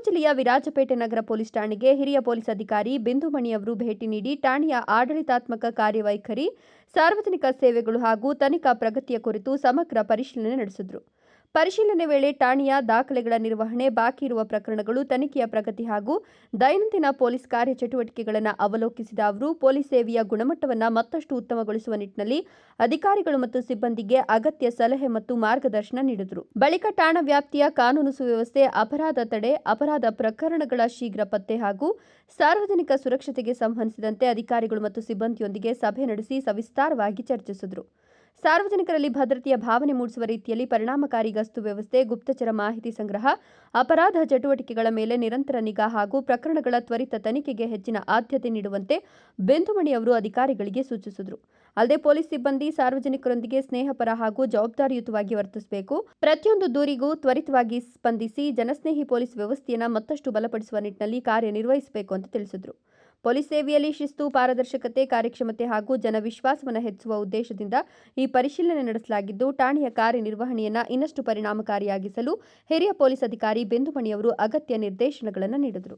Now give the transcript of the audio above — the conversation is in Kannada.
ಜಿಲ್ಲೆಯ ವಿರಾಜಪೇಟೆ ನಗರ ಪೊಲೀಸ್ ಠಾಣೆಗೆ ಹಿರಿಯ ಪೊಲೀಸ್ ಅಧಿಕಾರಿ ಬಿಂದುಮಣಿ ಅವರು ಭೇಟಿ ನೀಡಿ ಠಾಣೆಯ ಆಡಳಿತಾತ್ಮಕ ಕಾರ್ಯವೈಖರಿ, ಸಾರ್ವಜನಿಕ ಸೇವೆಗಳು ಹಾಗೂ ತನಿಖಾ ಪ್ರಗತಿಯ ಕುರಿತು ಸಮಗ್ರ ಪರಿಶೀಲನೆ ನಡೆಸಿದರು. ಪರಿಶೀಲನೆ ವೇಳೆ ಠಾಣೆಯ ದಾಖಲೆಗಳ ನಿರ್ವಹಣೆ, ಬಾಕಿ ಇರುವ ಪ್ರಕರಣಗಳು, ತನಿಖೆಯ ಪ್ರಗತಿ ಹಾಗೂ ದೈನಂದಿನ ಪೊಲೀಸ್ ಕಾರ್ಯಚಟುವಟಿಕೆಗಳನ್ನು ಅವಲೋಕಿಸಿದ ಅವರು ಪೊಲೀಸ್ ಸೇವೆಯ ಗುಣಮಟ್ಟವನ್ನು ಮತ್ತಷ್ಟು ಉತ್ತಮಗೊಳಿಸುವ ನಿಟ್ಟಿನಲ್ಲಿ ಅಧಿಕಾರಿಗಳು ಮತ್ತು ಸಿಬ್ಬಂದಿಗೆ ಅಗತ್ಯ ಸಲಹೆ ಮತ್ತು ಮಾರ್ಗದರ್ಶನ ನೀಡಿದರು. ಬಳಿಕ ಠಾಣಾ ವ್ಯಾಪ್ತಿಯ ಕಾನೂನು ಸುವ್ಯವಸ್ಥೆ, ಅಪರಾಧ ತಡೆ, ಅಪರಾಧ ಪ್ರಕರಣಗಳ ಶೀಘ್ರ ಪತ್ತೆ ಹಾಗೂ ಸಾರ್ವಜನಿಕ ಸುರಕ್ಷತೆಗೆ ಸಂಬಂಧಿಸಿದಂತೆ ಅಧಿಕಾರಿಗಳು ಮತ್ತು ಸಿಬ್ಬಂದಿಯೊಂದಿಗೆ ಸಭೆ ನಡೆಸಿ ಸವಿಸ್ತಾರವಾಗಿ ಚರ್ಚಿಸಿದರು. ಸಾರ್ವಜನಿಕರಲ್ಲಿ ಭದ್ರತೆಯ ಭಾವನೆ ಮೂಡಿಸುವ ರೀತಿಯಲ್ಲಿ ಪರಿಣಾಮಕಾರಿ ಗಸ್ತು ವ್ಯವಸ್ಥೆ, ಗುಪ್ತಚರ ಮಾಹಿತಿ ಸಂಗ್ರಹ, ಅಪರಾಧ ಚಟುವಟಿಕೆಗಳ ಮೇಲೆ ನಿರಂತರ ನಿಗಾ ಹಾಗೂ ಪ್ರಕರಣಗಳ ತ್ವರಿತ ತನಿಖೆಗೆ ಹೆಚ್ಚಿನ ಆದ್ಯತೆ ನೀಡುವಂತೆ ಬಿಂದುಮಣಿ ಅವರು ಅಧಿಕಾರಿಗಳಿಗೆ ಸೂಚಿಸಿದರು. ಅಲ್ಲದೆ ಪೊಲೀಸ್ ಸಿಬ್ಬಂದಿ ಸಾರ್ವಜನಿಕರೊಂದಿಗೆ ಸ್ನೇಹಪರ ಹಾಗೂ ಜವಾಬ್ದಾರಿಯುತವಾಗಿ ವರ್ತಿಸಬೇಕು, ಪ್ರತಿಯೊಂದು ದೂರಿಗೂ ತ್ವರಿತವಾಗಿ ಸ್ಪಂದಿಸಿ ಜನಸ್ನೇಹಿ ಪೊಲೀಸ್ ವ್ಯವಸ್ಥೆಯನ್ನು ಮತ್ತಷ್ಟು ಬಲಪಡಿಸುವ ನಿಟ್ಟಿನಲ್ಲಿ ಕಾರ್ಯನಿರ್ವಹಿಸಬೇಕು ಅಂತ ತಿಳಿಸಿದರು. ಪೊಲೀಸ್ ಸೇವೆಯಲ್ಲಿ ಶಿಸ್ತು, ಪಾರದರ್ಶಕತೆ, ಕಾರ್ಯಕ್ಷಮತೆ ಹಾಗೂ ಜನವಿಶ್ವಾಸವನ್ನು ಹೆಚ್ಚಿಸುವ ಉದ್ದೇಶದಿಂದ ಈ ಪರಿಶೀಲನೆ ನಡೆಸಲಾಗಿದ್ದು, ಠಾಣೆಯ ಕಾರ್ಯನಿರ್ವಹಣೆಯನ್ನು ಇನ್ನಷ್ಟು ಪರಿಣಾಮಕಾರಿಯಾಗಿಸಲು ಹಿರಿಯ ಪೊಲೀಸ್ ಅಧಿಕಾರಿ ಬಿಂದುಮಣಿ ಅವರು ಅಗತ್ಯ ನಿರ್ದೇಶನಗಳನ್ನು ನೀಡಿದರು.